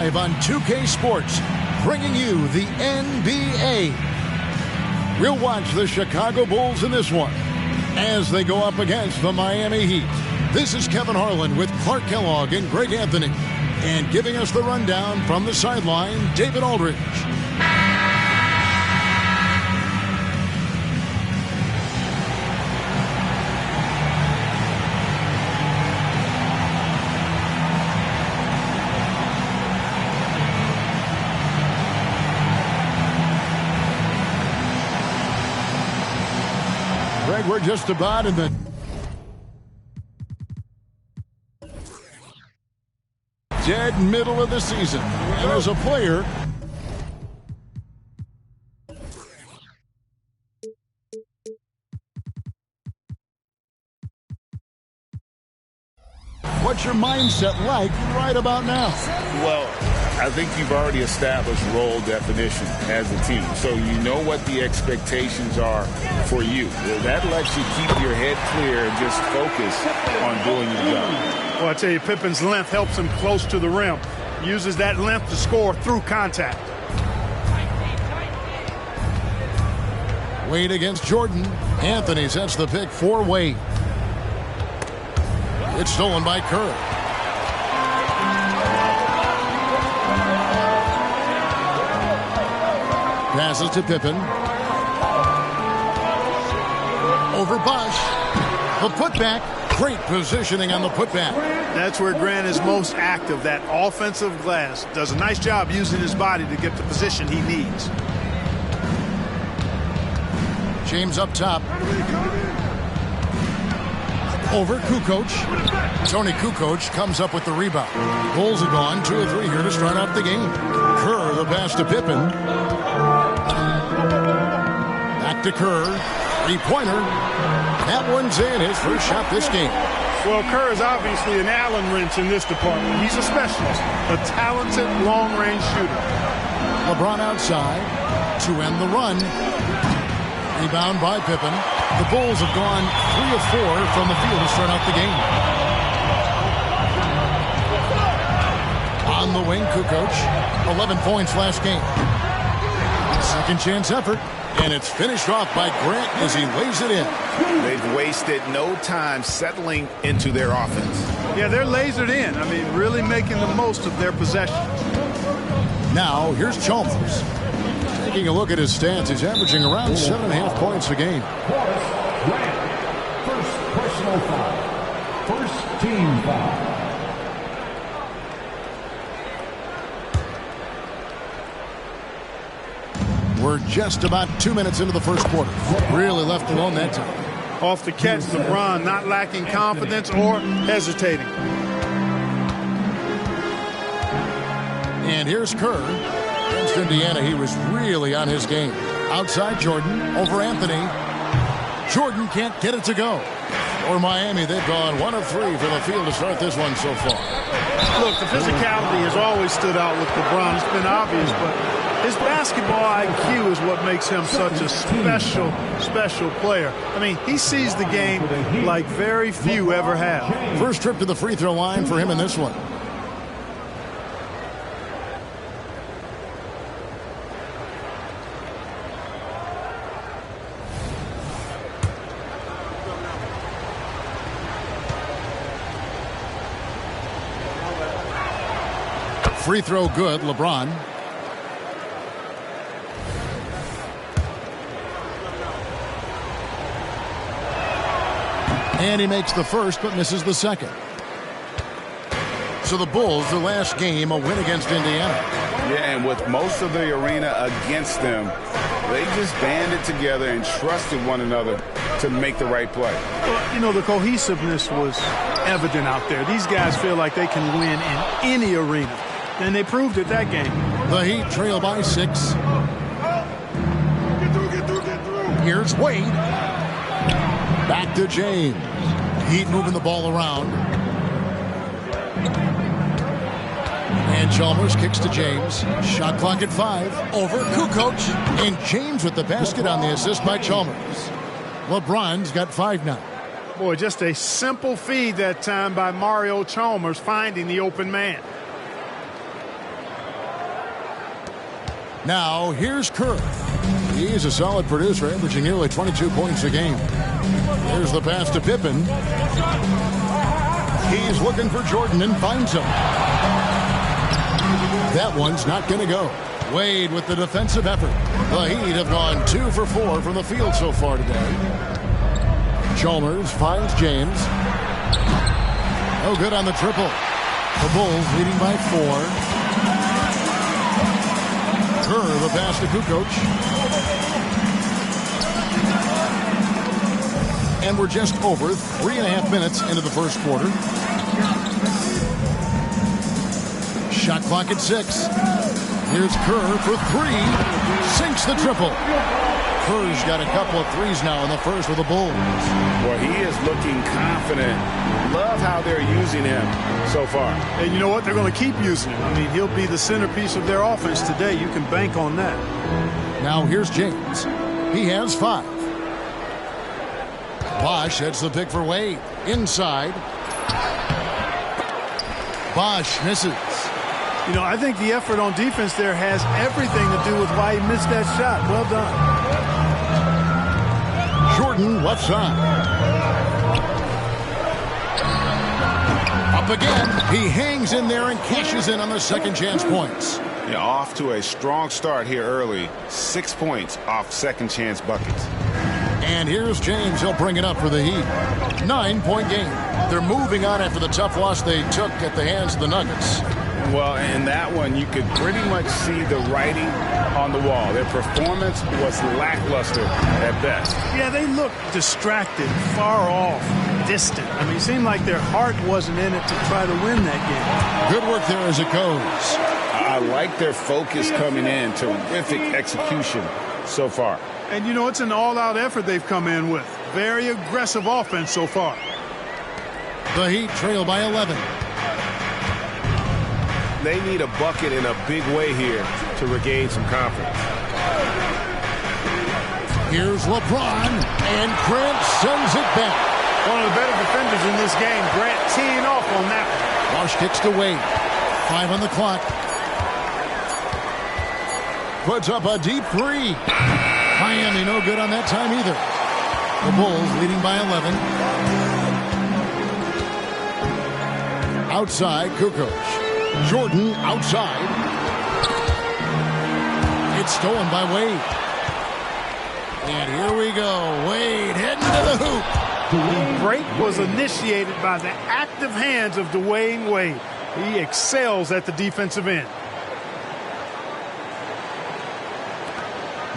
Live on 2K Sports, bringing you the NBA. We'll watch the Chicago Bulls in this one as they go up against the Miami Heat. This is Kevin Harlan with Clark Kellogg and Greg Anthony. And giving us the rundown from the sideline, David Aldridge. Greg, we're just about in the dead middle of the season. And as a player, what's your mindset like right about now? Well, I think you've already established role definition as a team, so you know what the expectations are for you. That lets you keep your head clear and just focus on doing your job. Well, I tell you, Pippen's length helps him close to the rim. Uses that length to score through contact. Wade against Jordan. Anthony sets the pick for Wade. It's stolen by Kerr. Passes to Pippen. Over Bosch. The putback. Great positioning on the putback. That's where Grant is most active, that offensive glass. Does a nice job using his body to get the position he needs. James up top. Over Kukoc. Tony Kukoc comes up with the rebound. Bulls have gone 2 of 3 here to start out the game. Kerr, the pass to Pippen. Back to Kerr. Three-pointer. That one's in. His first shot this game. Well, Kerr is obviously an Allen wrench in this department. He's a specialist, a talented long-range shooter. LeBron outside to end the run. Rebound by Pippen. The Bulls have gone 3 of 4 from the field to start out the game. On the wing, Kukoc. 11 points last game. Second chance effort. And it's finished off by Grant as he lays it in. They've wasted no time settling into their offense. Yeah, they're lasered in. I mean, really making the most of their possessions. Now, here's Chalmers. Taking a look at his stats, he's averaging around 7.5 points a game. Grant, first personal foul. First team foul. We're just about 2 minutes into the first quarter. Really left alone that time. Off the catch, LeBron not lacking confidence or hesitating. And here's Kerr. Against Indiana, he was really on his game. Outside Jordan, over Anthony. Jordan can't get it to go. Or Miami, they've gone 1 of 3 for the field to start this one so far. Look, the physicality has always stood out with LeBron. It's been obvious, but his basketball IQ is what makes him such a special player. I mean, he sees the game like very few ever have. First trip to the free throw line for him in this one. Free throw good, LeBron. And he makes the first but misses the second. So the Bulls, the last game, a win against Indiana. Yeah, and with most of the arena against them, they just banded together and trusted one another to make the right play. Well, you know, the cohesiveness was evident out there. These guys feel like they can win in any arena. And they proved it that game. The Heat trail by 6. Here's Wade. Back to James. Heat moving the ball around. And Chalmers kicks to James. Shot clock at 5. Over Kukoc. And James with the basket on the assist by Chalmers. LeBron's got 5 now. Boy, just a simple feed that time by Mario Chalmers finding the open man. Now, here's Kerr. He's a solid producer, averaging nearly 22 points a game. Here's the pass to Pippen. He's looking for Jordan and finds him. That one's not going to go. Wade with the defensive effort. The Heat have gone 2 for 4 from the field so far today. Chalmers finds James. No good on the triple. The Bulls leading by 4. Kerr, the pass to Kukoc. And we're just over 3.5 minutes into the first quarter. Shot clock at 6. Here's Kerr for 3. Sinks the triple. Kerr's got a couple of threes now in the first with the Bulls. Well, he is looking confident. Love how they're using him so far. And you know what? They're going to keep using him. I mean, he'll be the centerpiece of their offense today. You can bank on that. Now here's James. He has 5. Bosch hits the pick for Wade. Inside. Bosch misses. You know, I think the effort on defense there has everything to do with why he missed that shot. Well done. Jordan left side. Up again. He hangs in there and cashes in on the second chance points. Yeah, off to a strong start here early. 6 points off second chance buckets. And here's James. He'll bring it up for the Heat. 9-point game. They're moving on after the tough loss they took at the hands of the Nuggets. Well, in that one, you could pretty much see the writing on the wall. Their performance was lackluster at best. Yeah, they looked distracted, far off, distant. I mean, it seemed like their heart wasn't in it to try to win that game. Good work there as it goes. I like their focus coming in. Terrific execution so far. And, you know, it's an all-out effort they've come in with. Very aggressive offense so far. The Heat trail by 11. They need a bucket in a big way here to regain some confidence. Here's LeBron, and Grant sends it back. One of the better defenders in this game. Grant teeing off on that one. Bosch kicks to Wade. 5 on the clock. Puts up a deep 3. Miami no good on that time either. The Bulls leading by 11. Outside, Kukoc. Jordan outside. It's stolen by Wade. And here we go. Wade heading to the hoop. The break was initiated by the active hands of Dwayne Wade. He excels at the defensive end.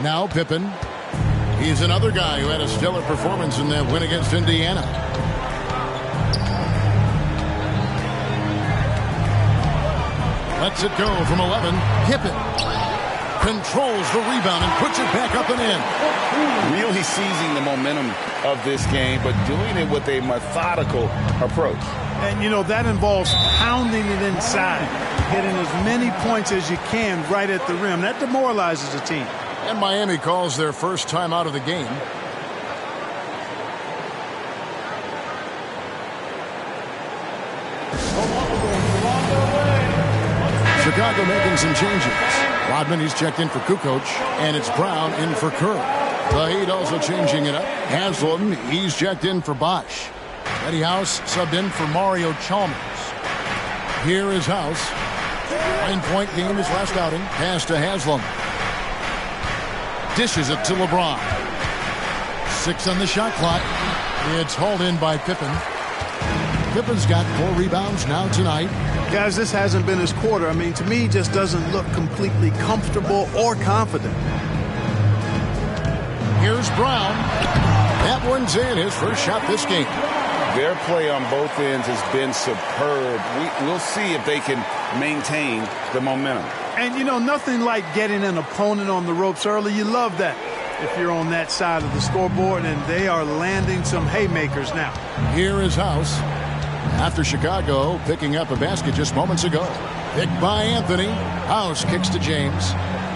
Now Pippen. He's another guy who had a stellar performance in that win against Indiana. Lets it go from 11. Pippen controls the rebound and puts it back up and in. Really seizing the momentum of this game, but doing it with a methodical approach. And, you know, that involves pounding it inside, getting as many points as you can right at the rim. That demoralizes the team. And Miami calls their first time out of the game. Chicago making some changes. Rodman, he's checked in for Kukoc, and it's Brown in for Kerr. The Heat also changing it up. Haslam, he's checked in for Bosch. Eddie House subbed in for Mario Chalmers. Here is House. 9-point game his last outing. Pass to Haslam. Dishes it to LeBron. 6 on the shot clock. It's hauled in by Pippen. Pippen's got 4 rebounds now tonight. Guys, this hasn't been his quarter. I mean, to me, he just doesn't look completely comfortable or confident. Here's Brown. That one's in. His first shot this game. Their play on both ends has been superb. We'll see if they can maintain the momentum. And, you know, nothing like getting an opponent on the ropes early. You love that if you're on that side of the scoreboard, and they are landing some haymakers now. Here is House. After Chicago picking up a basket just moments ago. Picked by Anthony. House kicks to James.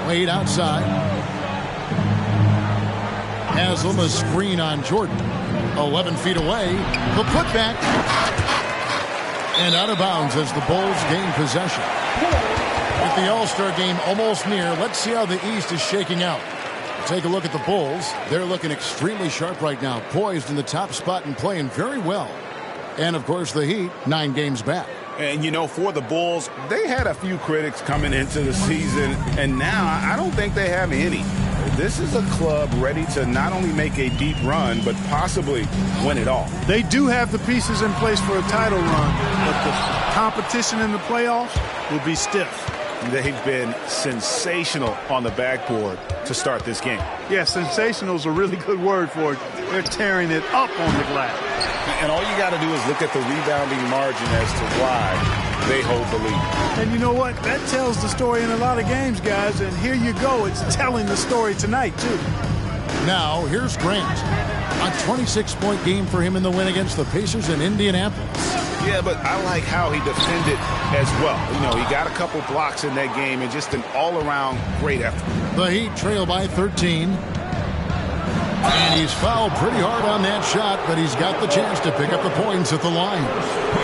Wade outside. Haslam a screen on Jordan. 11 feet away. The putback. And out of bounds as the Bulls gain possession. With the All-Star game almost near, let's see how the East is shaking out. Take a look at the Bulls. They're looking extremely sharp right now, poised in the top spot and playing very well. And, of course, the Heat, 9 games back. And, you know, for the Bulls, they had a few critics coming into the season, and now I don't think they have any. This is a club ready to not only make a deep run, but possibly win it all. They do have the pieces in place for a title run, but the competition in the playoffs will be stiff. They've been sensational on the backboard to start this game. Yeah, sensational is a really good word for it. They're tearing it up on the glass. And all you got to do is look at the rebounding margin as to why they hold the lead. And you know what? That tells the story in a lot of games, guys. And here you go. It's telling the story tonight, too. Now, here's Grant. A 26-point game for him in the win against the Pacers in Indianapolis. Yeah, but I like how he defended as well. You know, he got a couple blocks in that game and just an all-around great effort. The Heat trail by 13. And he's fouled pretty hard on that shot, but he's got the chance to pick up the points at the line.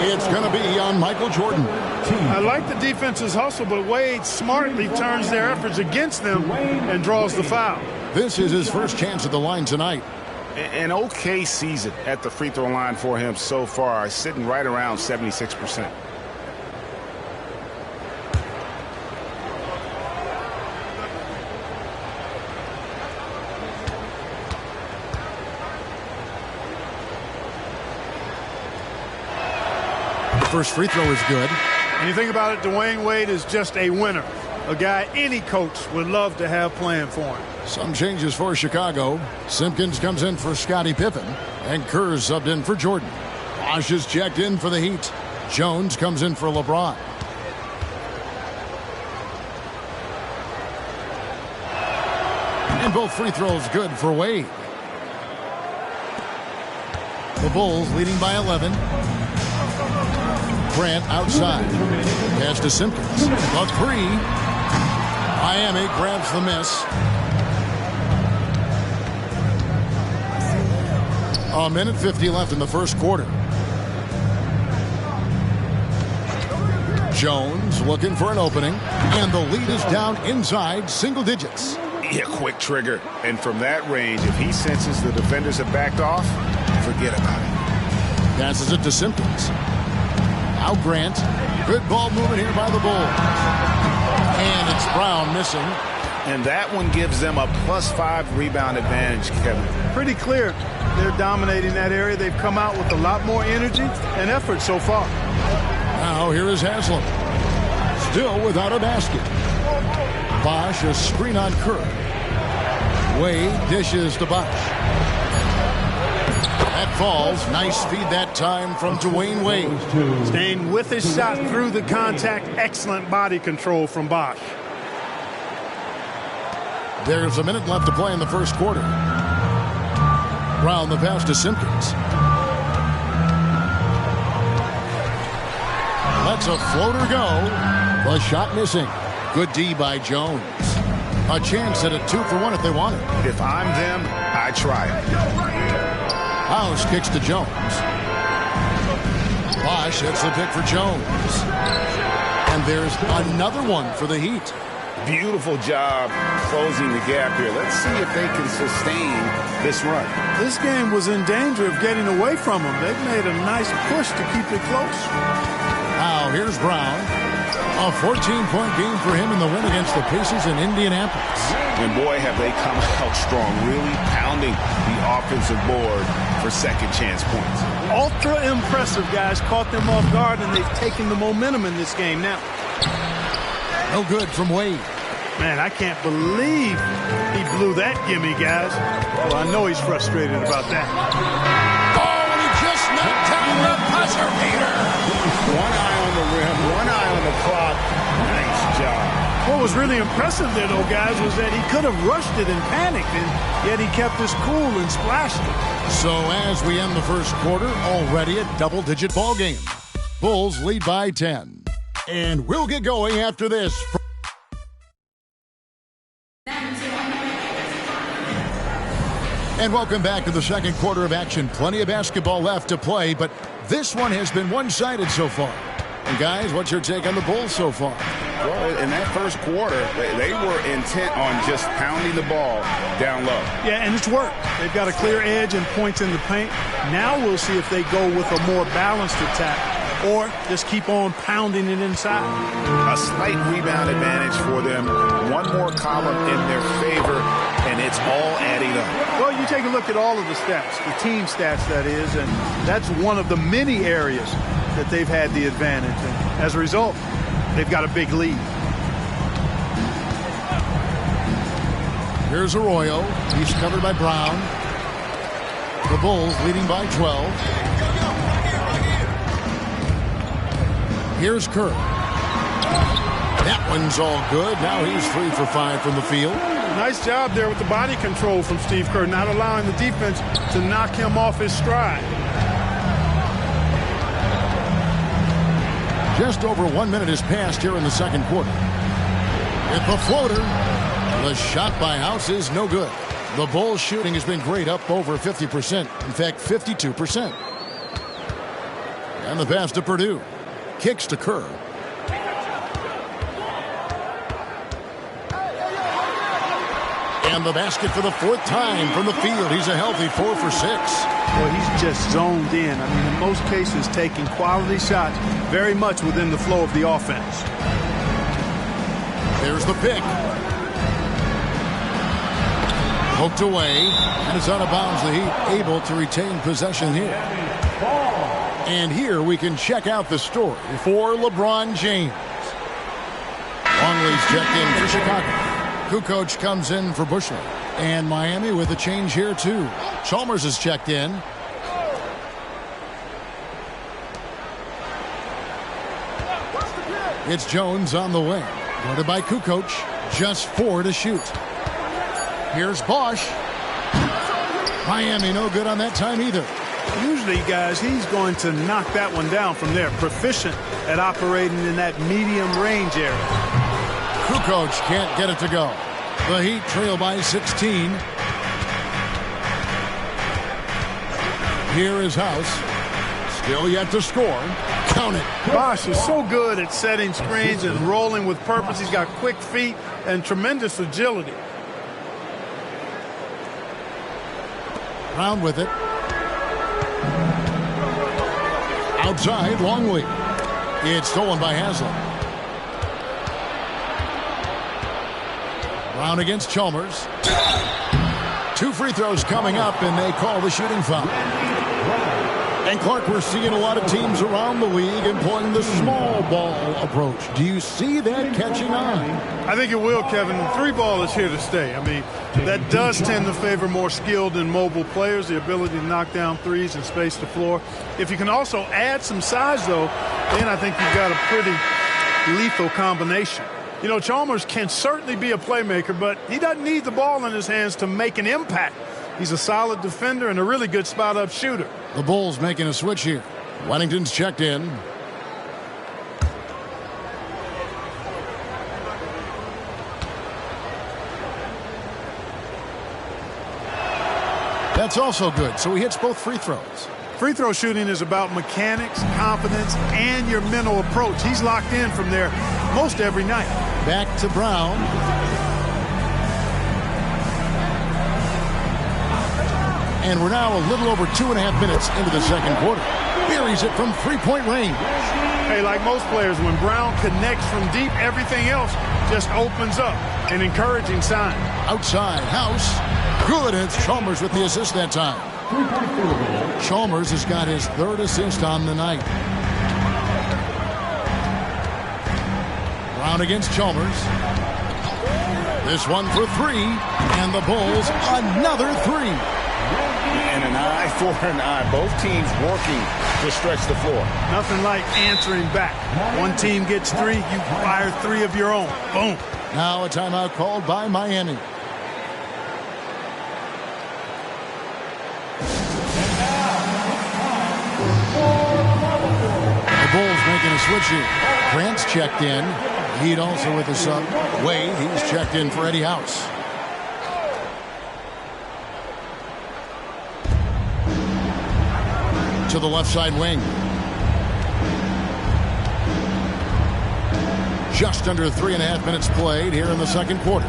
It's going to be on Michael Jordan. I like the defense's hustle, but Wade smartly turns their efforts against them and draws the foul. This is his first chance at the line tonight. An okay season at the free throw line for him so far, sitting right around 76%. The first free throw is good. And you think about it, Dwayne Wade is just a winner. A guy any coach would love to have playing for him. Some changes for Chicago. Simpkins comes in for Scottie Pippen, and Kerr's subbed in for Jordan. Bosh is checked in for the Heat. Jones comes in for LeBron. And both free throws good for Wade. The Bulls leading by 11. Grant outside. Pass to Simpkins. A three. Miami grabs the miss. A minute 50 left in the first quarter. Jones looking for an opening, and the lead is down inside single digits. Yeah, quick trigger. And from that range, if he senses the defenders have backed off, forget about it. Passes it to Simpkins. Now Grant. Good ball movement here by the Bulls. And it's Brown missing. And that one gives them a +5 rebound advantage, Kevin. Pretty clear. They're dominating that area. They've come out with a lot more energy and effort so far. Now here is Haslam. Still without a basket. Bosh a screen on Kerr. Wade dishes to Bosh. That falls. Nice feed that time from Dwayne Wade. Staying with his shot through the contact. Excellent body control from Bosh. There's a minute left to play in the first quarter. Brown the pass to Simpkins. Lets a floater go. The shot missing. Good D by Jones. A chance at a 2-for-1 if they want it. If I'm them, I try it. House kicks to Jones. Bosh hits the pick for Jones. And there's another one for the Heat. Beautiful job closing the gap here. Let's see if they can sustain this run. This game was in danger of getting away from them. They've made a nice push to keep it close. Now here's Brown. A 14-point game for him in the win against the Pacers in Indianapolis. And boy, have they come out strong, really pounding the offensive board for second chance points. Ultra impressive, guys. Caught them off guard, and they've taken the momentum in this game now. No good from Wade. Man, I can't believe he blew that gimme, guys. Well, I know he's frustrated about that. Oh, and he just knocked down the buzzer beater. One eye on the rim, one eye on the clock. Nice job. What was really impressive there, though, guys, was that he could have rushed it and panicked, and yet he kept his cool and splashed it. So as we end the first quarter, already a double-digit ball game. Bulls lead by 10. And we'll get going after this. And welcome back to the second quarter of action. Plenty of basketball left to play, but this one has been one-sided so far. And guys, what's your take on the Bulls so far? Well, in that first quarter, they were intent on just pounding the ball down low. Yeah, and it's worked. They've got a clear edge and points in the paint. Now we'll see if they go with a more balanced attack or just keep on pounding it inside. A slight rebound advantage for them. One more column in their favor, and it's all adding up. Well, you take a look at all of the stats, the team stats, that is, and that's one of the many areas that they've had the advantage. And as a result, they've got a big lead. Here's Arroyo. He's covered by Brown. The Bulls leading by 12. Here's Kerr. That one's all good. Now he's 3 for 5 from the field. Nice job there with the body control from Steve Kerr, not allowing the defense to knock him off his stride. Just over 1 minute has passed here in the second quarter. With the floater, the shot by House is no good. The Bulls shooting has been great, up over 50%. In fact, 52%. And the pass to Purdue. Kicks to Kerr. And the basket for the 4th time from the field. He's a healthy 4 for 6. Well, he's just zoned in. I mean, in most cases, taking quality shots very much within the flow of the offense. There's the pick. Poked away, and it's out of bounds. The Heat able to retain possession here. And here we can check out the story for LeBron James. Longley's checked in for Chicago. Kukoc comes in for Bushley. And Miami with a change here, too. Chalmers is checked in. It's Jones on the wing. Guarded by Kukoc. Just 4 to shoot. Here's Bosch. Miami no good on that time either. Usually, guys, he's going to knock that one down from there. Proficient at operating in that medium range area. Kukoc can't get it to go. The Heat trail by 16. Here is House. Still yet to score. Count it. Bosch is so good at setting screens and rolling with purpose. He's got quick feet and tremendous agility. Brown with it. Outside, Longley. It's stolen by Haslam. Brown against Chalmers. 2 free throws coming up, and they call the shooting foul. And Clark, we're seeing a lot of teams around the league employing the small ball approach. Do you see that catching on? I think it will, Kevin. The 3-ball is here to stay. I mean, that does tend to favor more skilled and mobile players, the ability to knock down threes and space the floor. If you can also add some size, though, then I think you've got a pretty lethal combination. You know, Chalmers can certainly be a playmaker, but he doesn't need the ball in his hands to make an impact. He's a solid defender and a really good spot-up shooter. The Bulls making a switch here. Wennington's checked in. That's also good, so he hits both free throws. Free throw shooting is about mechanics, confidence, and your mental approach. He's locked in from there most every night. Back to Brown. And we're now a little over 2.5 minutes into the second quarter. Buries it from 3-point range. Hey, like most players, when Brown connects from deep, everything else just opens up. An encouraging sign. Outside, House. Good. It's Chalmers with the assist that time. Chalmers has got his 3rd assist on the night. Brown against Chalmers. This one for 3. And the Bulls another 3. And an eye for an eye. Both teams working to stretch the floor. Nothing like answering back. One team gets 3, you fire 3 of your own. Boom. Now a timeout called by Miami. The Bulls making a switch here. Grant's checked in. Heat also with a sub. Wade, he's checked in for Eddie House. To the left side wing. Just under 3.5 minutes played here in the second quarter.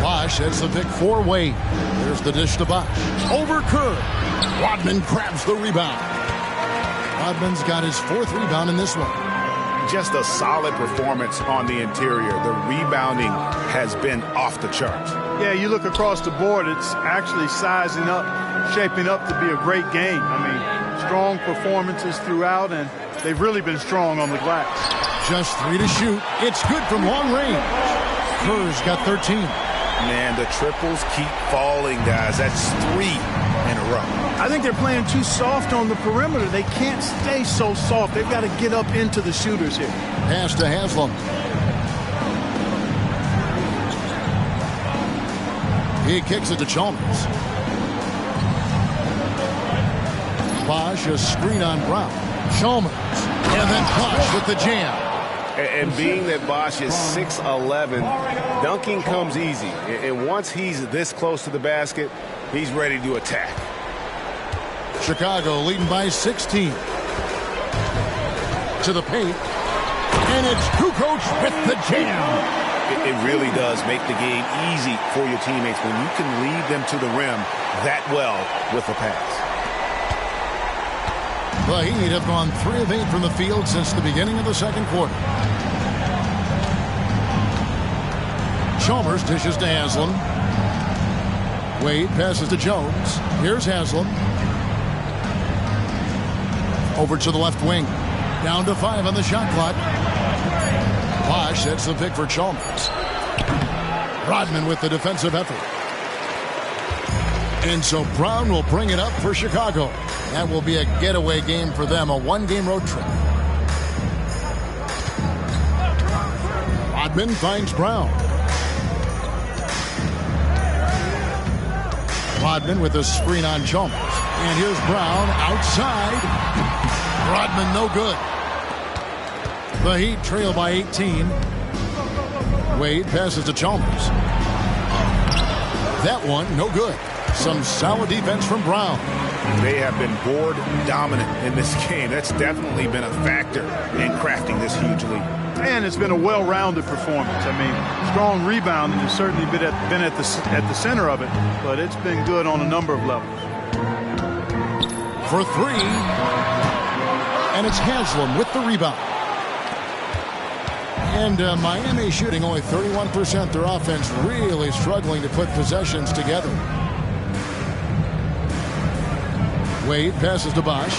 Bosch heads the pick for Wade. There's the dish to Bosch. Over Kerr. Rodman grabs the rebound. Rodman's got his 4th rebound in this one. Just a solid performance on the interior. The rebounding has been off the charts. Yeah, you look across the board, it's actually sizing up, shaping up to be a great game. I mean, strong performances throughout, and they've really been strong on the glass. Just 3 to shoot. It's good from long range. Kerr's got 13. Man, the triples keep falling, guys. That's 3 in a row. I think they're playing too soft on the perimeter. They can't stay so soft. They've got to get up into the shooters here. Pass to Haslam. He kicks it to Chalmers. Bosch, a screen on Brown. Chalmers. And then Bosch with the jam. And being that Bosch is 6'11", dunking comes easy. And once he's this close to the basket, he's ready to attack. Chicago leading by 16. To the paint. And it's Kukoc with the jam. It really does make the game easy for your teammates when you can lead them to the rim that well with a pass. The Heat have gone 3 of 8 from the field since the beginning of the second quarter. Chalmers dishes to Haslam. Wade passes to Jones. Here's Haslam. Over to the left wing. Down to 5 on the shot clock. Bosch sets the pick for Chalmers. Rodman with the defensive effort. And so Brown will bring it up for Chicago. That will be a getaway game for them, a 1-game road trip. Rodman finds Brown. Rodman with a screen on Chalmers. And here's Brown outside. Rodman no good. The Heat trail by 18. Wade passes to Chalmers. That one no good. Some solid defense from Brown. They have been board dominant in this game. That's definitely been a factor in crafting this huge lead. And it's been a well-rounded performance. I mean, strong rebounding has certainly been at the center of it, but it's been good on a number of levels. For 3. And it's Haslam with the rebound. And Miami shooting only 31%. Their offense really struggling to put possessions together. Wade passes to Bosch.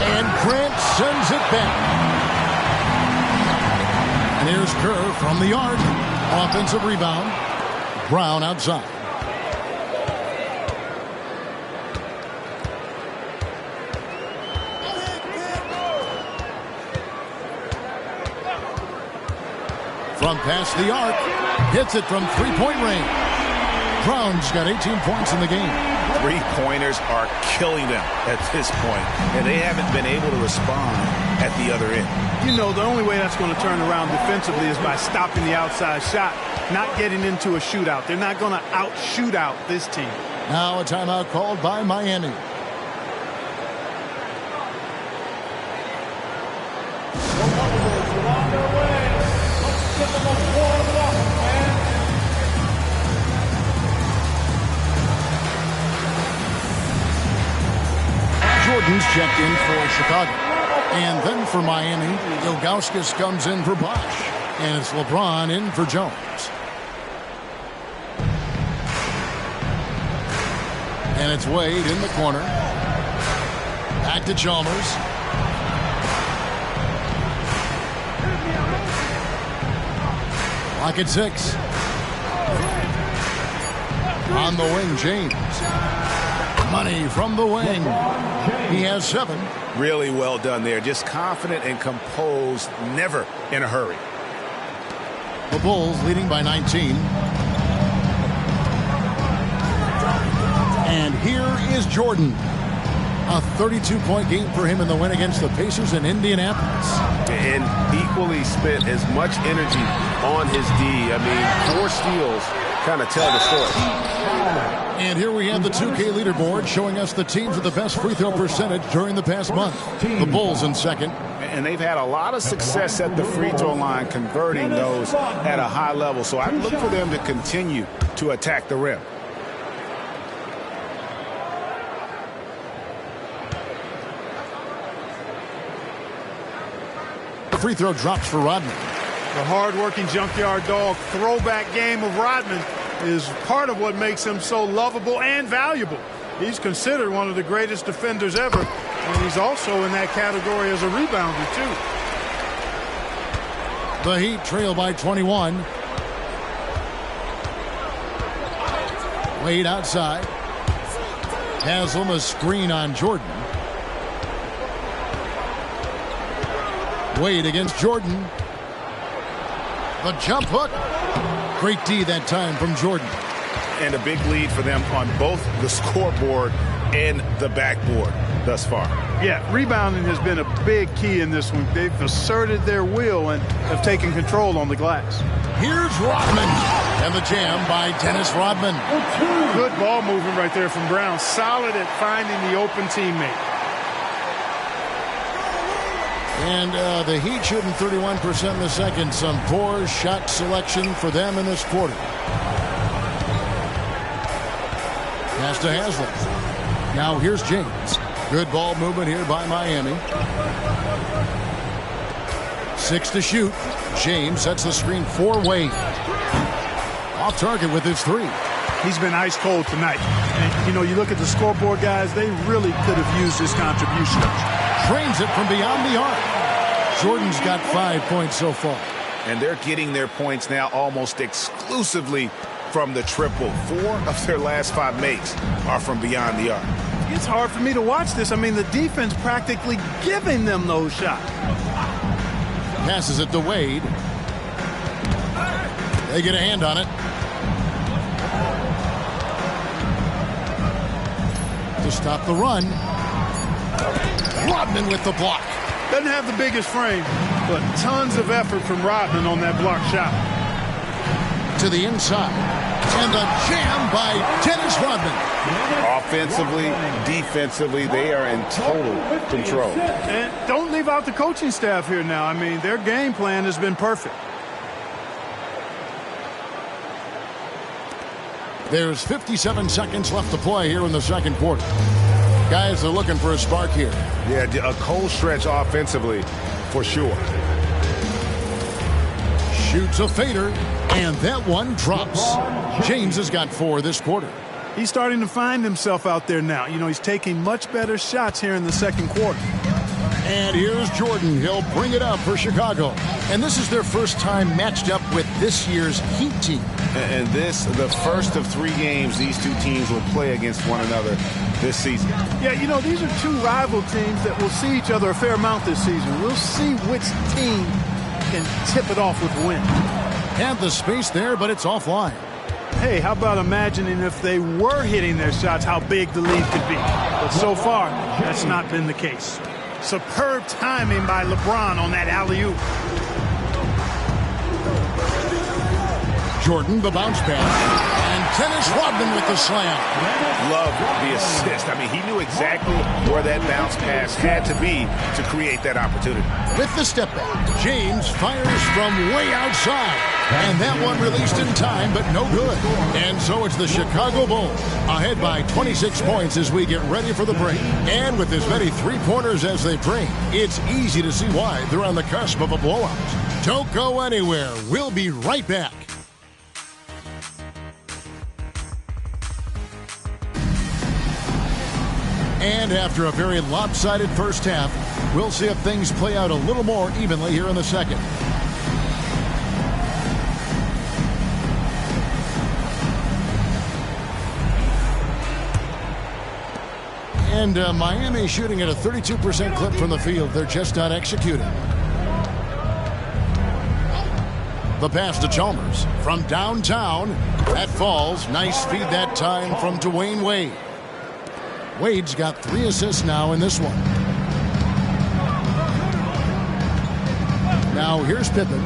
And Grant sends it back. And here's Kerr from the arc. Offensive rebound. Brown outside. From past the arc. Hits it from 3-point range. Brown's got 18 points in the game. 3-pointers are killing them at this point, and they haven't been able to respond at the other end. You know, the only way that's going to turn around defensively is by stopping the outside shot, not getting into a shootout. They're not going to out-shoot out this team. Now a timeout called by Miami. Jordan's checked in for Chicago. And then for Miami, Ilgauskas comes in for Bosch. And it's LeBron in for Jones. And it's Wade in the corner. Back to Chalmers. Lock at 6. On the wing, James. Money from the wing. He has 7. Really well done there. Just confident and composed, never in a hurry. The Bulls leading by 19. And here is Jordan. A 32-point game for him in the win against the Pacers in Indianapolis. And equally spent as much energy on his D. I mean, 4 steals kind of tell the story. And here we have the 2K leaderboard showing us the teams with the best free throw percentage during the past month. The Bulls in second. and they've had a lot of success at the free throw line converting those at a high level. So I look for them to continue to attack the rim. The free throw drops for Rodman. The hard-working junkyard dog throwback game of Rodman is part of what makes him so lovable and valuable. He's considered one of the greatest defenders ever, and he's also in that category as a rebounder, too. The Heat trail by 21. Wade outside. Haslam a screen on Jordan. Wade against Jordan. The jump hook. Great D that time from Jordan. And a big lead for them on both the scoreboard and the backboard thus far. Yeah, rebounding has been a big key in this one. They've asserted their will and have taken control on the glass. Here's Rodman. And the jam by Dennis Rodman. Good ball movement right there from Brown. Solid at finding the open teammate. And the Heat shooting 31% in the second. Some poor shot selection for them in this quarter. Pass to Haslam. Now here's James. Good ball movement here by Miami. 6 to shoot. James sets the screen for Wade. Off target with his 3. He's been ice cold tonight. And, you know, you look at the scoreboard, guys, they really could have used his contribution. Trains it from beyond the arc. Jordan's got 5 points so far. And they're getting their points now almost exclusively from the triple. 4 of their last 5 makes are from beyond the arc. It's hard for me to watch this. I mean, the defense practically giving them those shots. Passes it to Wade. They get a hand on it. To stop the run. Rodman with the block. Doesn't have the biggest frame, but tons of effort from Rodman on that block shot. To the inside. And the jam by Dennis Rodman. Offensively, defensively, they are in total control. And don't leave out the coaching staff here now. I mean, their game plan has been perfect. There's 57 seconds left to play here in the second quarter. Guys are looking for a spark here. Yeah, a cold stretch offensively for sure. Shoots a fader, and that one drops. James has got 4 this quarter. He's starting to find himself out there now. You know, he's taking much better shots here in the second quarter. And here's Jordan. He'll bring it up for Chicago. And this is their first time matched up with this year's Heat team. And this, the first of 3 games these two teams will play against one another this season. Yeah, you know, these are 2 rival teams that will see each other a fair amount this season. We'll see which team can tip it off with a win. Had the space there, but it's offline. Hey, how about imagining if they were hitting their shots, how big the lead could be. But so far, that's not been the case. Superb timing by LeBron on that alley-oop. Jordan, the bounce pass. And Dennis Rodman with the slam. Love the assist. I mean, he knew exactly where that bounce pass had to be to create that opportunity. With the step back, James fires from way outside. And that one released in time, but no good. And so it's the Chicago Bulls ahead by 26 points as we get ready for the break. And with as many three-pointers as they bring, it's easy to see why they're on the cusp of a blowout. Don't go anywhere. We'll be right back. And after a very lopsided first half, we'll see if things play out a little more evenly here in the second. And Miami shooting at a 32% clip from the field. They're just not executing. The pass to Chalmers from downtown. That falls. Nice feed that time from Dwayne Wade. Wade's got 3 assists now in this one. Now here's Pippen.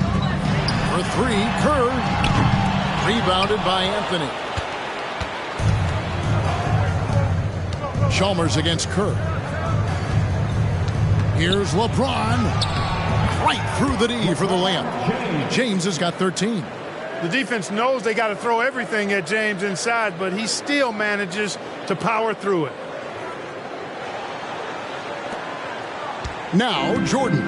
For 3, Kerr. Rebounded by Anthony. Chalmers against Kerr. Here's LeBron. Right through the D for the layup. James has got 13. The defense knows they got to throw everything at James inside, but he still manages to power through it. Now Jordan.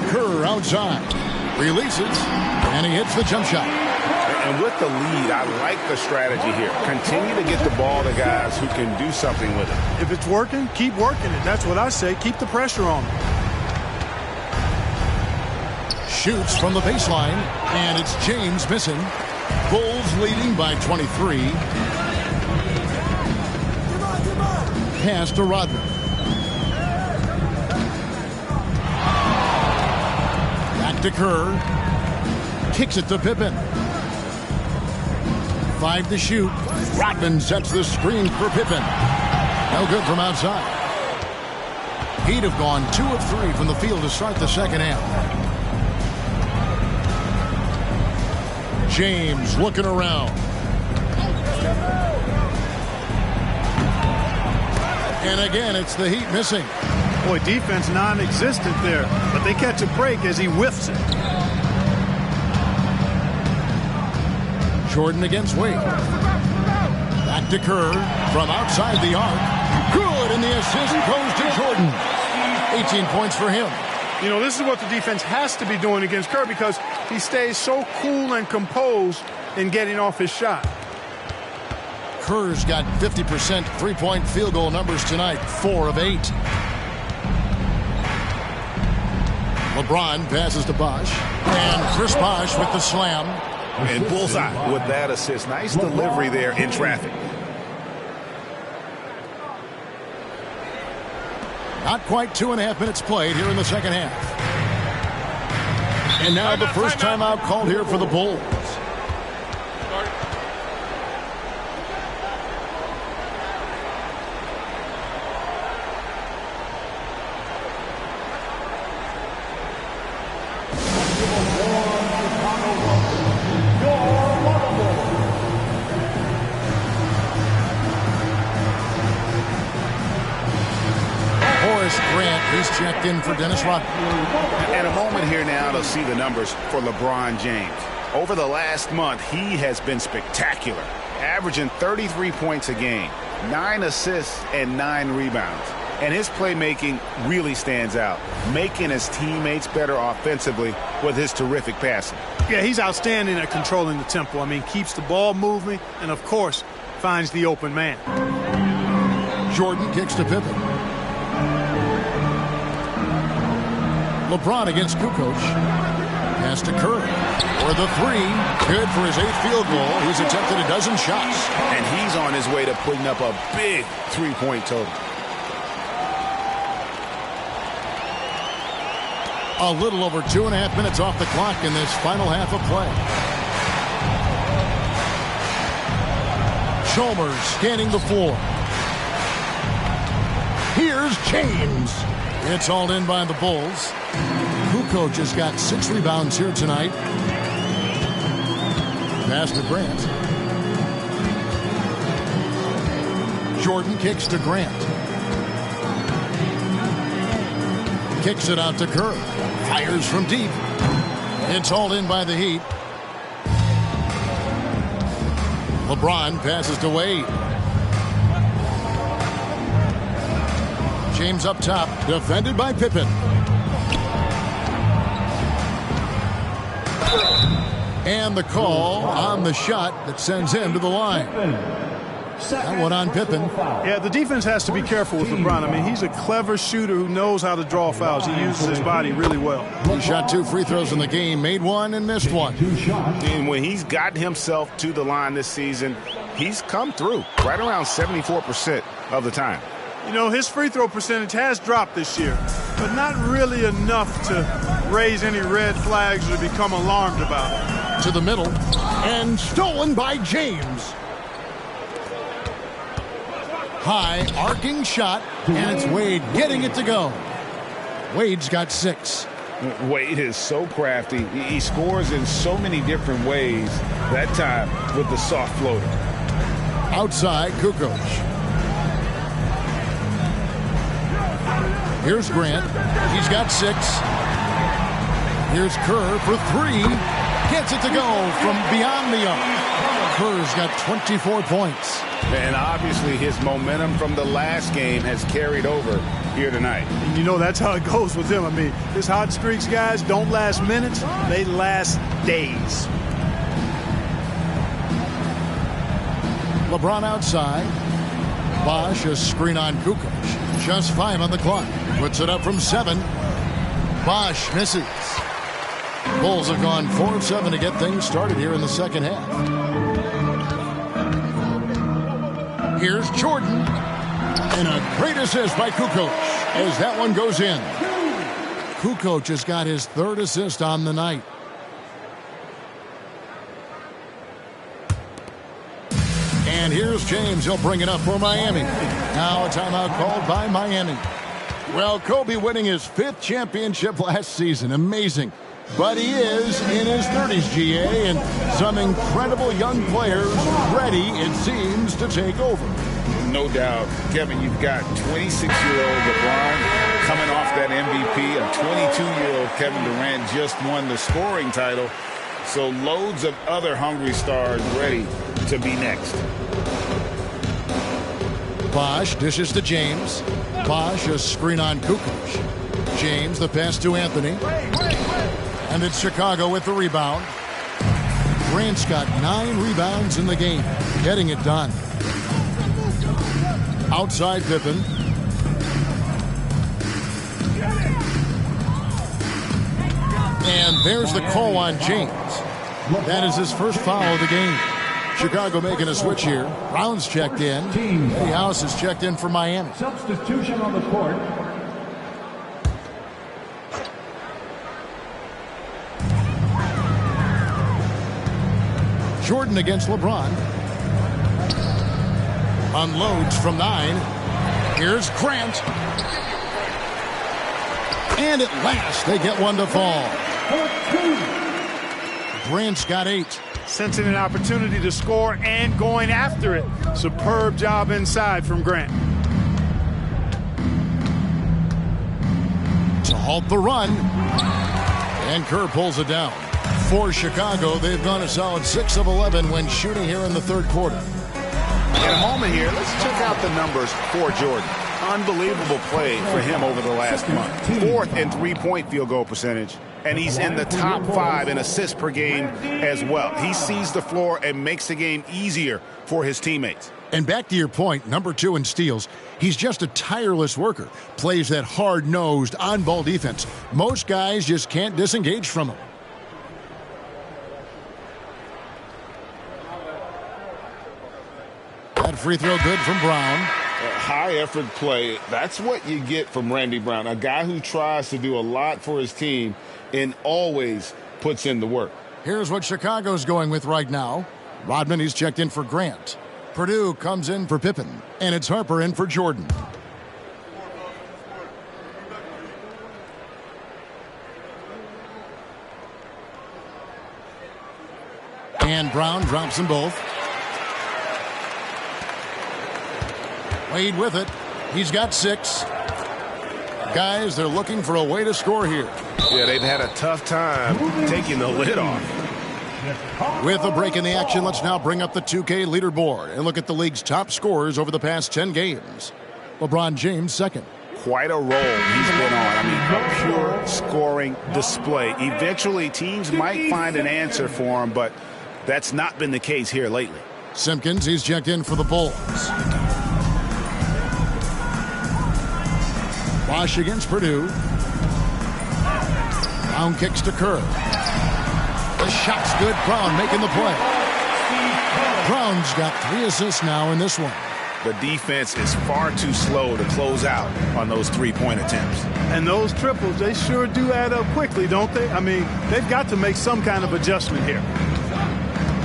Kerr outside. Releases. And he hits the jump shot. And with the lead, I like the strategy here. Continue to get the ball to guys who can do something with it. If it's working, keep working it. That's what I say. Keep the pressure on them. Shoots from the baseline, and it's James missing. Bulls leading by 23. Pass to Rodman. Back to Kerr. Kicks it to Pippen. 5 to shoot. Rodman sets the screen for Pippen. No good from outside. He'd have gone 2 of 3 from the field to start the second half. James looking around. And again, it's the Heat missing. Boy, defense non-existent there, but they catch a break as he whiffs it. Jordan against Wade. Back to Kerr from outside the arc. Good, and the assist goes to Jordan. 18 points for him. You know, this is what the defense has to be doing against Kerr because he stays so cool and composed in getting off his shot. Kerr's got 50% three-point field goal numbers tonight, 4 of 8. LeBron passes to Bosh, and Chris Bosh with the slam. And bullseye with that assist. Nice delivery there in traffic. Not quite 2.5 minutes played here in the second half. And now the first timeout called here for the Bulls. He's checked in for Dennis Rodman. And a moment here now to see the numbers for LeBron James. Over the last month, he has been spectacular, averaging 33 points a game, 9 assists and 9 rebounds. And his playmaking really stands out, making his teammates better offensively with his terrific passing. Yeah, he's outstanding at controlling the tempo. I mean, keeps the ball moving and, of course, finds the open man. Jordan kicks to Pippen. LeBron against Kukoc. Pass to Curry. For the 3. Good for his 8th field goal. He's attempted a dozen shots. And he's on his way to putting up a big 3-point total. A little over 2.5 minutes off the clock in this final half of play. Chalmers scanning the floor. Here's James. It's all in by the Bulls. Kukoc has got 6 rebounds here tonight. Pass to Grant. Jordan kicks to Grant. Kicks it out to Kerr. Fires from deep. It's all in by the Heat. LeBron passes to Wade. James up top, defended by Pippen. And the call on the shot that sends him to the line. That one on Pippen. Yeah, the defense has to be careful with LeBron. I mean, he's a clever shooter who knows how to draw fouls. He uses his body really well. He shot 2 free throws in the game, made 1 and missed 1. And when he's gotten himself to the line this season, he's come through right around 74% of the time. You know, his free throw percentage has dropped this year, but not really enough to raise any red flags or become alarmed about it. To the middle, and stolen by James. High, arcing shot, and it's Wade getting it to go. Wade's got 6. Wade is so crafty. He scores in so many different ways, that time with the soft floater. Outside, Kukoc. Here's Grant. He's got 6. Here's Kerr for 3. Gets it to go from beyond the arc. Kerr's got 24 points. And obviously his momentum from the last game has carried over here tonight. And you know that's how it goes with him. I mean, his hot streaks, guys, don't last minutes. They last days. LeBron outside. Bosch, a screen on Kukoc. Just 5 on the clock. Puts it up from 7. Bosch misses. Bulls have gone 4 of 7 to get things started here in the second half. Here's Jordan. And a great assist by Kukoc as that one goes in. Kukoc has got his 3rd assist on the night. And here's James. He'll bring it up for Miami. Now a timeout called by Miami. Well, Kobe winning his 5th championship last season. Amazing. But he is in his 30s, GA, and some incredible young players ready, it seems, to take over. No doubt. Kevin, you've got 26-year-old LeBron coming off that MVP. A 22-year-old Kevin Durant just won the scoring title. So loads of other hungry stars ready to be next. Bosch dishes to James. Bosch, a screen on Kukoc. James, the pass to Anthony. And it's Chicago with the rebound. Grant's got 9 rebounds in the game, getting it done. Outside Pippen. And there's the call on James. That is his first foul of the game. Chicago making a switch here. Brown's checked in. Eddie House is checked in for Miami. Substitution on the court. Jordan against LeBron. Unloads from 9. Here's Grant. And at last, they get one to fall. Grant's got 8. Sensing an opportunity to score and going after it. Superb job inside from Grant. To halt the run. And Kerr pulls it down. For Chicago, they've gone a solid 6 of 11 when shooting here in the 3rd quarter. In a moment here, let's check out the numbers for Jordan. Unbelievable play for him over the last month. 4th in three-point field goal percentage, and he's in the top 5 in assists per game as well. He sees the floor and makes the game easier for his teammates. And back to your point, number 2 in steals. He's just a tireless worker. Plays that hard-nosed, on-ball defense. Most guys just can't disengage from him. That free throw good from Brown. High effort play. That's what you get from Randy Brown, a guy who tries to do a lot for his team and always puts in the work. Here's what Chicago's going with right now. Rodman, he's checked in for Grant. Purdue comes in for Pippen, and it's Harper in for Jordan. And Brown drops them both. Wade with it. He's got 6. Guys, they're looking for a way to score here. Yeah, they've had a tough time taking the lid off. With a break in the action, let's now bring up the 2K leaderboard and look at the league's top scorers over the past 10 games. LeBron James, 2nd. Quite a role he's been on. I mean, a pure scoring display. Eventually, teams might find an answer for him, but that's not been the case here lately. Simpkins, he's checked in for the Bulls. Bosch against Purdue. Brown kicks to Kerr. The shot's good. Brown making the play. Brown's got 3 assists now in this one. The defense is far too slow to close out on those three-point attempts. And those triples, they sure do add up quickly, don't they? I mean, they've got to make some kind of adjustment here.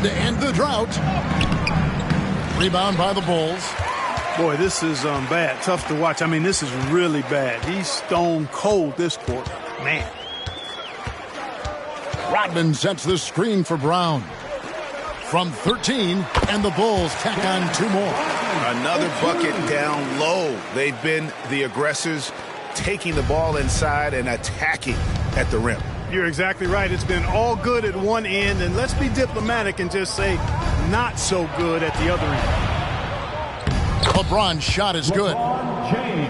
To end the drought. Rebound by the Bulls. Boy, this is bad. Tough to watch. I mean, this is really bad. He's stone cold this quarter. Man. Rodman sets the screen for Brown. from 13, and the Bulls tack on 2 more. Another bucket down low. They've been the aggressors, taking the ball inside and attacking at the rim. You're exactly right. It's been all good at one end, and let's be diplomatic and just say not so good at the other end. LeBron's shot is good.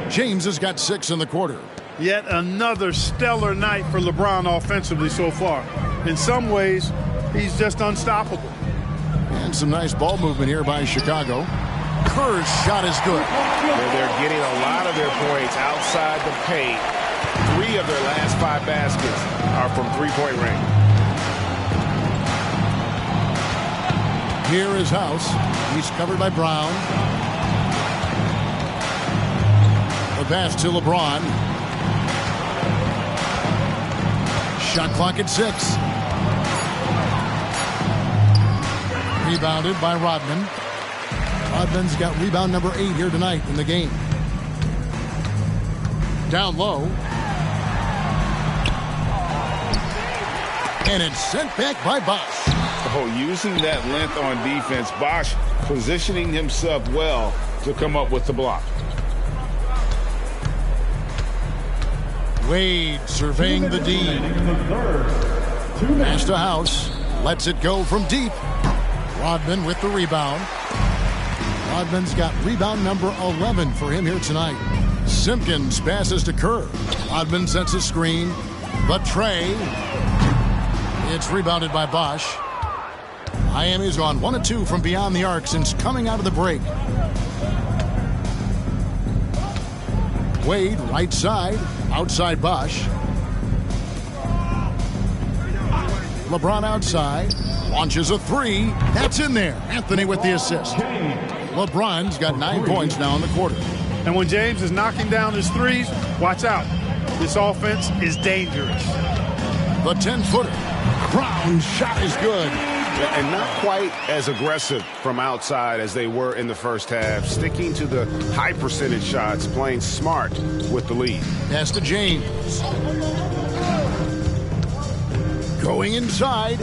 James has got 6 in the quarter. Yet another stellar night for LeBron offensively so far. In some ways, he's just unstoppable. And some nice ball movement here by Chicago. Kerr's shot is good. Well, they're getting a lot of their points outside the paint. 3 of their last 5 baskets are from three-point range. Here is House. He's covered by Brown. The pass to LeBron. Shot clock at 6. Rebounded by Rodman. Rodman's got rebound number 8 here tonight in the game. Down low. And it's sent back by Bosch. Oh, using that length on defense, Bosch positioning himself well to come up with the block. Wade surveying the D. Pass to House. Lets it go from deep. Rodman with the rebound. Rodman's got rebound number 11 for him here tonight. Simpkins passes to Kerr. Rodman sets a screen. The tray. It's rebounded by Bosch. Miami's gone 1 of 2 from beyond the arc since coming out of the break. Wade, right side. Outside Bosch. LeBron outside. Launches a 3. That's in there. Anthony with the assist. LeBron's got 9 points now in the quarter. And when James is knocking down his threes, watch out. This offense is dangerous. The 10-footer. Brown's shot is good. And not quite as aggressive from outside as they were in the first half. Sticking to the high percentage shots, playing smart with the lead. Pass to James. Going inside.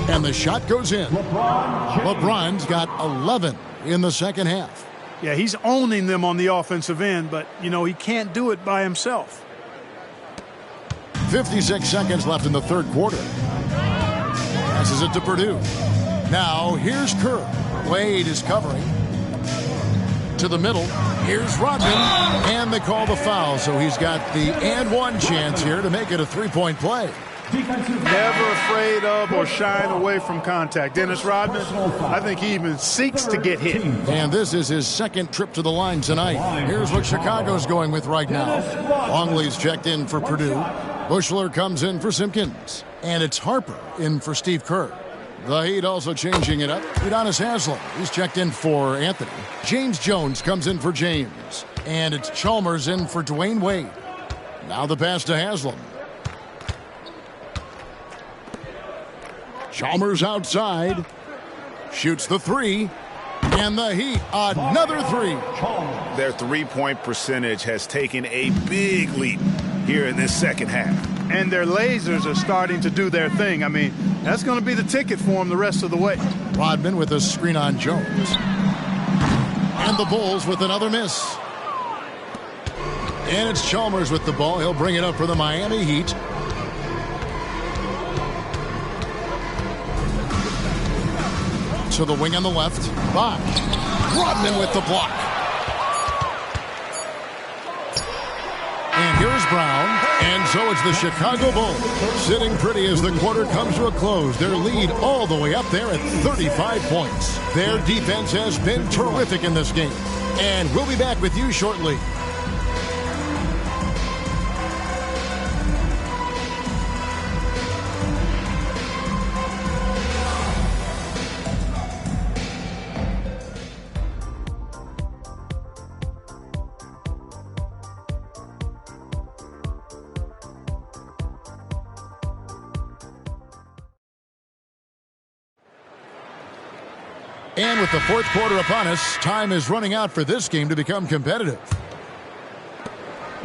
And the shot goes in. LeBron's got 11 in the second half. Yeah, he's owning them on the offensive end, but, you know, he can't do it by himself. 56 seconds left in the third quarter. Passes it to Purdue. Now, here's Kerr. Wade is covering. To the middle. Here's Rodman. And they call the foul, so he's got the and one chance here to make it a three-point play. Never afraid of or shying away from contact. Dennis Rodman, I think he even seeks to get hit. And this is his second trip to the line tonight. Here's what Chicago's going with right now. Longley's checked in for Purdue. Bushler comes in for Simpkins. And it's Harper in for Steve Kerr. The Heat also changing it up. Udonis Haslem, he's checked in for Anthony. James Jones comes in for James. And it's Chalmers in for Dwayne Wade. Now the pass to Haslem. Chalmers outside. Shoots the 3. And the Heat, another 3. Their three-point percentage has taken a big leap here in this second half. And their lasers are starting to do their thing. I mean, that's going to be the ticket for them the rest of the way. Rodman with a screen on Jones. And the Bulls with another miss. And it's Chalmers with the ball. He'll bring it up for the Miami Heat. To the wing on the left. Bosch. Rodman with the block. And here's Brown. And so it's the Chicago Bulls sitting pretty as the quarter comes to a close. Their lead all the way up there at 35 points. Their defense has been terrific in this game. And we'll be back with you shortly. And with the fourth quarter upon us, time is running out for this game to become competitive.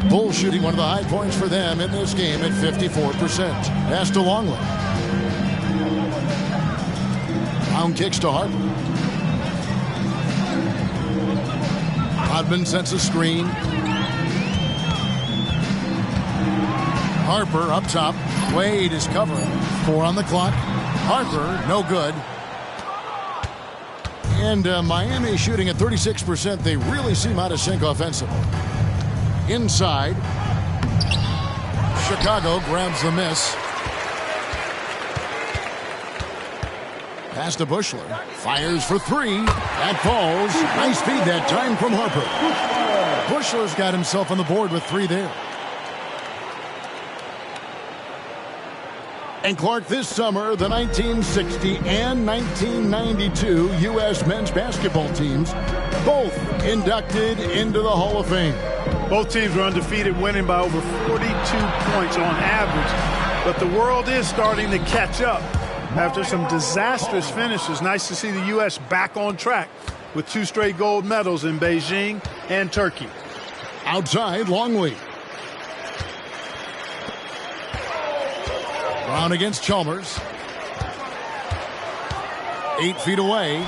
Bulls shooting one of the high points for them in this game at 54%. Pass to Longley. Brown kicks to Harper. Hodman sets a screen. Harper up top. Wade is covering. 4 on the clock. Harper, no good. And Miami shooting at 36%. They really seem out of sync offensively. Inside. Chicago grabs the miss. Pass to Bushler. Fires for 3. That falls. Nice feed that time from Harper. Bushler's got himself on the board with 3 there. And Clark, this summer, the 1960 and 1992 U.S. men's basketball teams both inducted into the Hall of Fame. Both teams were undefeated, winning by over 42 points on average. But the world is starting to catch up. After some disastrous finishes, nice to see the U.S. back on track with 2 straight gold medals in Beijing and Turkey. Outside, Longley. Brown against Chalmers. 8 feet away.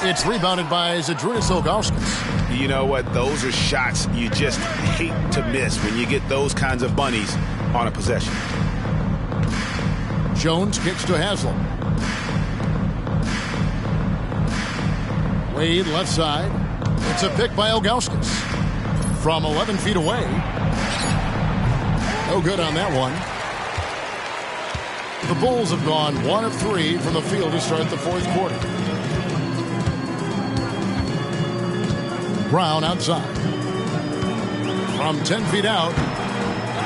It's rebounded by Zydrunas Ilgauskas. You know what? Those are shots you just hate to miss when you get those kinds of bunnies on a possession. Jones kicks to Haslam. Wade left side. It's a pick by Ilgauskas. From 11 feet away. No good on that one. The Bulls have gone 1 of 3 from the field to start the 4th quarter. Brown outside. From 10 feet out.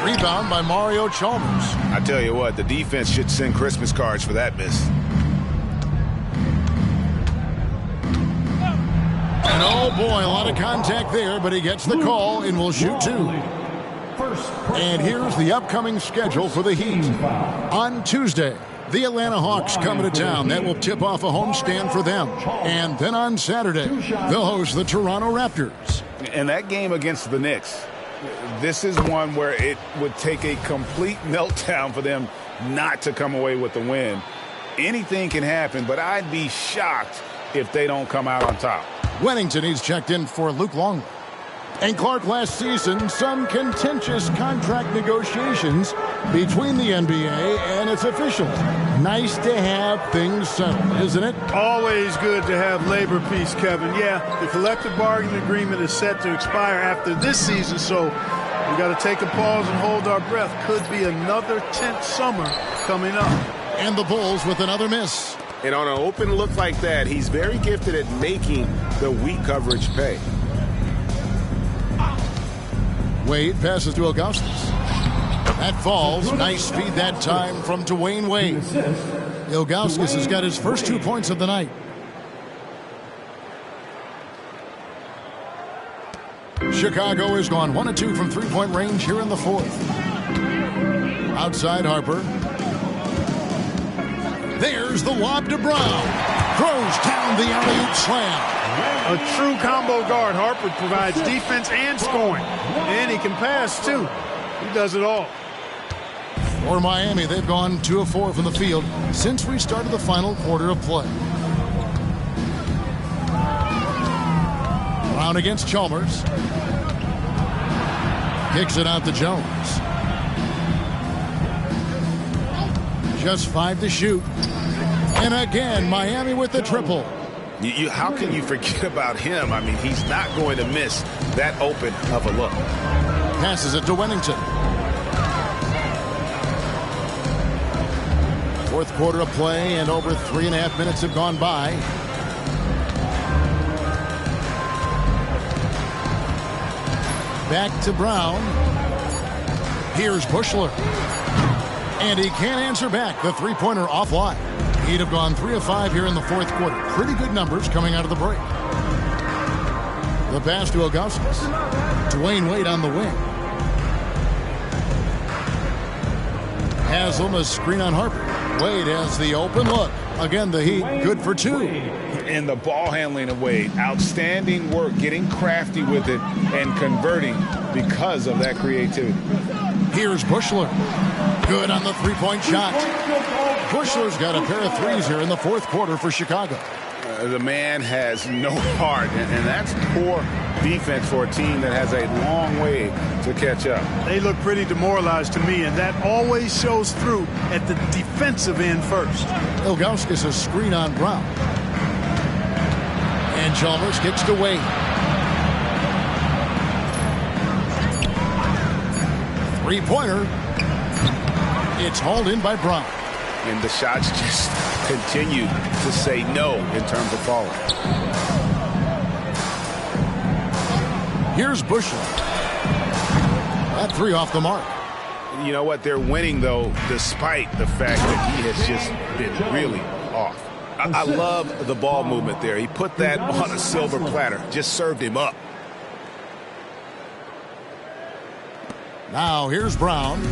Rebound by Mario Chalmers. I tell you what, the defense should send Christmas cards for that miss. And oh boy, a lot of contact there, but he gets the call and will shoot 2. And here's the upcoming schedule for the Heat. On Tuesday, the Atlanta Hawks coming to town. That will tip off a homestand for them. And then on Saturday, they'll host the Toronto Raptors. And that game against the Knicks, this is one where it would take a complete meltdown for them not to come away with the win. Anything can happen, but I'd be shocked if they don't come out on top. Wennington, he's checked in for Luke Longley. And Clark, last season, some contentious contract negotiations between the NBA and its officials. Nice to have things settled, isn't it? Always good to have labor peace, Kevin. Yeah, the collective bargaining agreement is set to expire after this season, so we got to take a pause and hold our breath. Could be another tense summer coming up. And the Bulls with another miss. And on an open look like that, he's very gifted at making the weak coverage pay. Wade passes to Ilgauskas. That falls. Nice speed that time from Dwayne Wade. Ilgauskas has got his first 2 points of the night. Chicago has gone 1 of 2 from 3-point range here in the 4th. Outside Harper. There's the lob to Brown. Throws down the alley-oop slam. A true combo guard. Harper provides defense and scoring. And he can pass, too. He does it all. For Miami, they've gone 2 of 4 from the field since we started the final quarter of play. Brown against Chalmers. Kicks it out to Jones. Just 5 to shoot. And again, Miami with the triple. How can you forget about him? I mean, he's not going to miss that open of a look. Passes it to Wennington. 4th quarter of play, and over 3.5 minutes have gone by. Back to Brown. Here's Bushler. And he can't answer back. The 3-pointer offline. He'd have gone 3 of 5 here in the 4th quarter. Pretty good numbers coming out of the break. The pass to Ilgauskas. Dwayne Wade on the wing. Haslam, a screen on Harper. Wade has the open look. Again, the Heat good for 2. And the ball handling of Wade. Outstanding work, getting crafty with it and converting because of that creativity. Here's Bushler. Good on the three-point shot. Bushler's got a pair of threes here in the fourth quarter for Chicago. The man has no heart, and that's poor defense for a team that has a long way to catch up. They look pretty demoralized to me, and that always shows through at the defensive end first. Ilgauskas a screen on Brown. And Chalmers kicks to Wade. Three-pointer. It's hauled in by Brown. And the shots just continue to say no in terms of falling. Here's Bushler. That three off the mark. You know what? They're winning, though, despite the fact that he has just been really off. I love the ball movement there. He put that on a silver platter. Just served him up. Now here's Brown.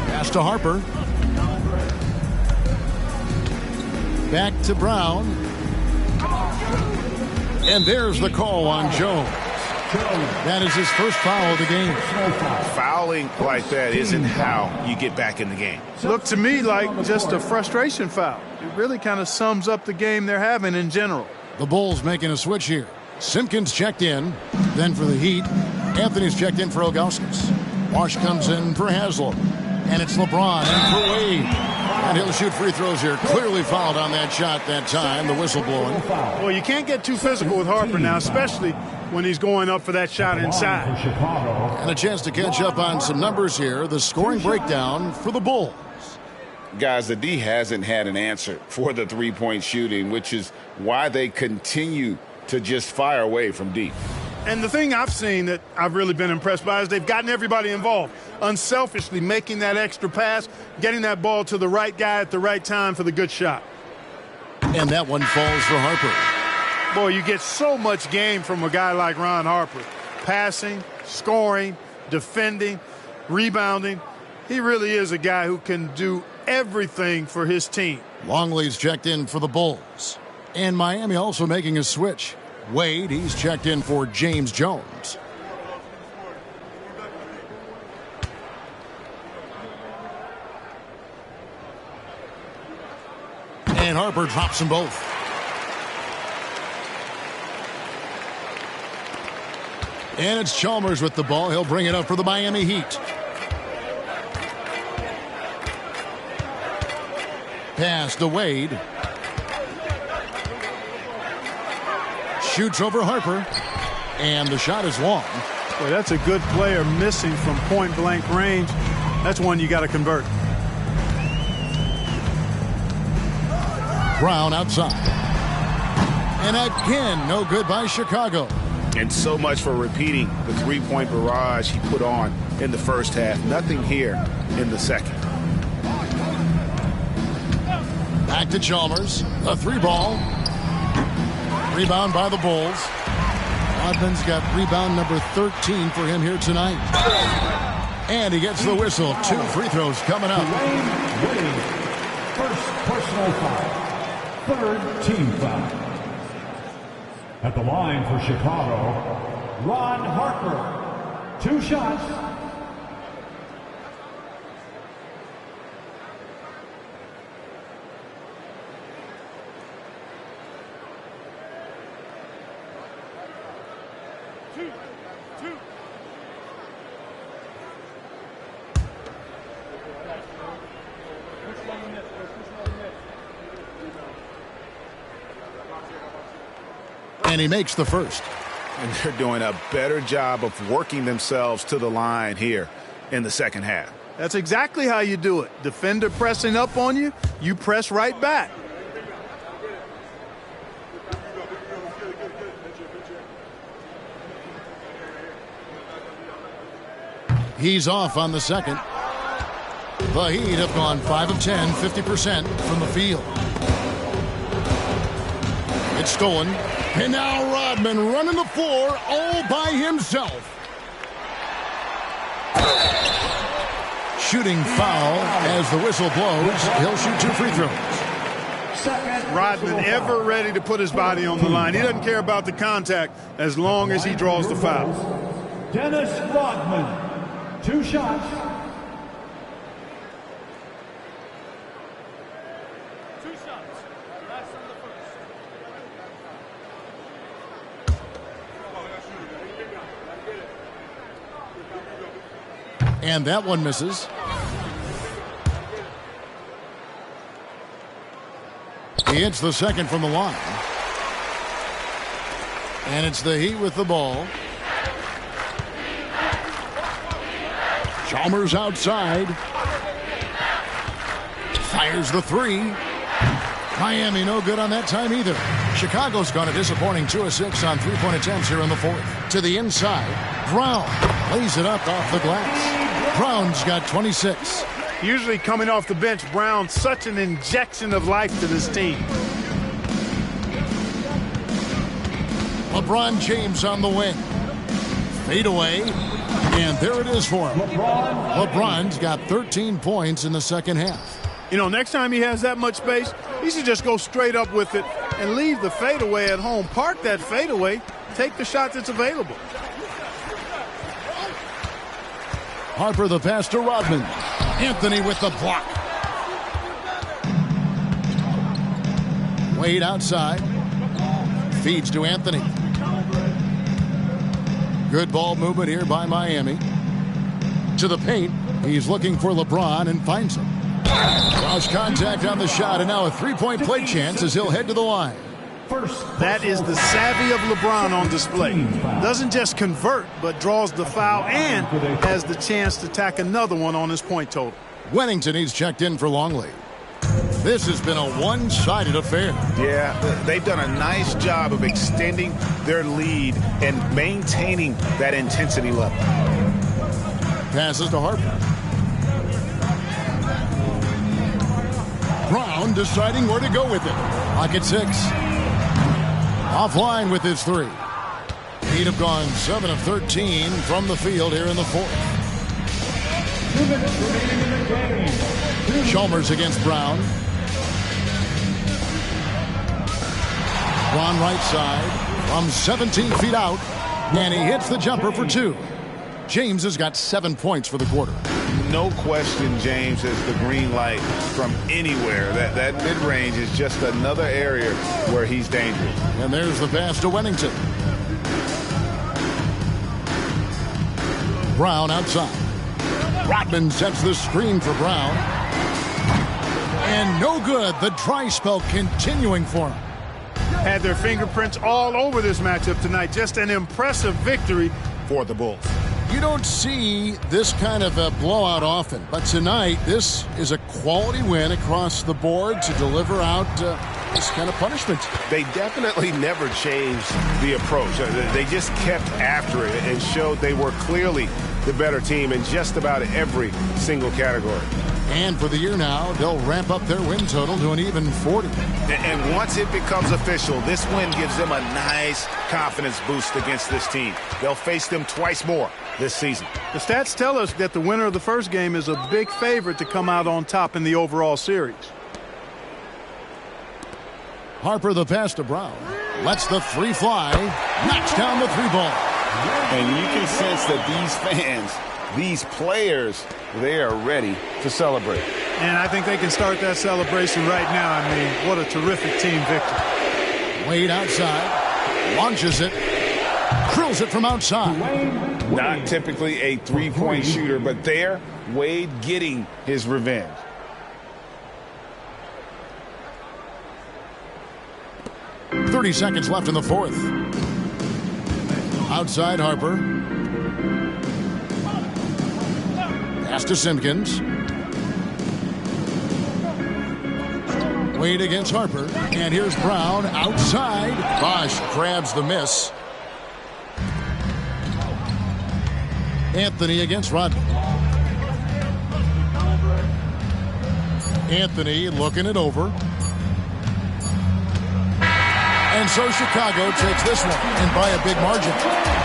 Pass to Harper. Back to Brown. And there's the call on Jones. That is his first foul of the game. Fouling like that isn't how you get back in the game. Looked to me like just a frustration foul. It really kind of sums up the game they're having in general. The Bulls making a switch here. Simpkins checked in. Then for the Heat, Anthony's checked in for Ilgauskas. Wash comes in for Haslam. And it's LeBron in for Wade. And he'll shoot free throws here. Clearly fouled on that shot that time. The whistle blowing. Well, you can't get too physical with Harper now, especially when he's going up for that shot inside. And a chance to catch up on some numbers here. The scoring breakdown for the Bulls. Guys, the D hasn't had an answer for the three-point shooting, which is why they continue to just fire away from deep. And the thing I've seen that I've really been impressed by is they've gotten everybody involved, unselfishly making that extra pass, getting that ball to the right guy at the right time for the good shot. And that one falls for Harper. Boy, you get so much game from a guy like Ron Harper. Passing, scoring, defending, rebounding. He really is a guy who can do everything for his team. Longley's checked in for the Bulls. And Miami also making a switch. Wade, he's checked in for James Jones. And Harper drops them both. And it's Chalmers with the ball. He'll bring it up for the Miami Heat. Pass to Wade. Shoots over Harper. And the shot is long. Boy, that's a good player missing from point-blank range. That's one you got to convert. Brown outside. And again, no good by Chicago. And so much for repeating the three-point barrage he put on in the first half. Nothing here in the second. Back to Chalmers. A three ball. Rebound by the Bulls. Rodman's got rebound number 13 for him here tonight. And he gets the whistle. 2 free throws coming up. First personal foul. Third team foul. At the line for Chicago, Ron Harper. 2 shots. And he makes the first. And they're doing a better job of working themselves to the line here in the second half. That's exactly how you do it. Defender pressing up on you, you press right back. He's off on the second. The Heat have gone 5 of 10, 50% from the field. It's stolen. And now Rodman running the floor all by himself. Shooting foul as the whistle blows. He'll shoot 2 free throws. Rodman ever ready to put his body on the line. He doesn't care about the contact as long as he draws the foul. Dennis Rodman. 2 shots. And that one misses. He hits the second from the line. And it's the Heat with the ball. Chalmers outside. Fires the 3. Miami no good on that time either. Chicago's gone a disappointing 2 of 6 on 3-point attempts here in the 4th. To the inside. Brown lays it up off the glass. Brown's got 26. Usually coming off the bench, Brown's such an injection of life to this team. LeBron James on the wing. Fade away. And there it is for him. LeBron's got 13 points in the second half. You know, next time he has that much space, he should just go straight up with it and leave the fadeaway at home. Park that fadeaway. Take the shot that's available. Harper the pass to Rodman. Anthony with the block. Wade outside. Feeds to Anthony. Good ball movement here by Miami. To the paint. He's looking for LeBron and finds him. Cross contact on the shot, and now a 3-point play chance as he'll head to the line. That is the savvy of LeBron on display. Doesn't just convert, but draws the foul and has the chance to tack another one on his point total. Wennington, he's checked in for Longley. This has been a one-sided affair. Yeah, they've done a nice job of extending their lead and maintaining that intensity level. Passes to Harper. Brown deciding where to go with it. Pocket 6. Offline with his 3. He'd have gone 7 of 13 from the field here in the 4th. Chalmers against Brown. Brown right side from 17 feet out. And he hits the jumper for 2. James has got 7 points for the quarter. No question, James has the green light from anywhere. That mid-range is just another area where he's dangerous. And there's the pass to Wennington. Brown outside. Rodman sets the screen for Brown. And no good. The dry spell continuing for him. Had their fingerprints all over this matchup tonight. Just an impressive victory for the Bulls. You don't see this kind of a blowout often, but tonight this is a quality win across the board to deliver out this kind of punishment. They definitely never changed the approach. They just kept after it and showed they were clearly the better team in just about every single category. And for the year now, they'll ramp up their win total to an even 40. And once it becomes official, this win gives them a nice confidence boost against this team. They'll face them twice more this season. The stats tell us that the winner of the first game is a big favorite to come out on top in the overall series. Harper the pass to Brown. Lets the 3 fly. Knocks down the 3 ball. And you can sense that these fans, these players, they are ready to celebrate. And I think they can start that celebration right now. I mean, what a terrific team victory. Wade outside. Launches it. Drills it from outside. Not typically a 3-point shooter, but there, Wade getting his revenge. .30 seconds left in the 4th. Outside Harper. Pass to Simpkins. Wade against Harper. And here's Brown outside. Bosch grabs the miss. Anthony against Rodman. Anthony looking it over. And so Chicago takes this one, and by a big margin.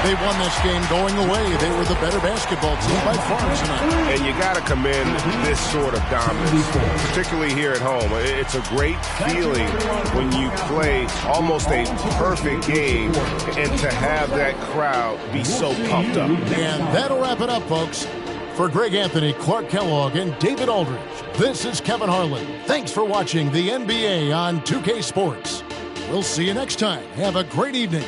They won this game going away. They were the better basketball team by far tonight. And you got to commend this sort of dominance, particularly here at home. It's a great feeling when you play almost a perfect game and to have that crowd be so pumped up. And that'll wrap it up, folks. For Greg Anthony, Clark Kellogg, and David Aldridge, this is Kevin Harlan. Thanks for watching the NBA on 2K Sports. We'll see you next time. Have a great evening.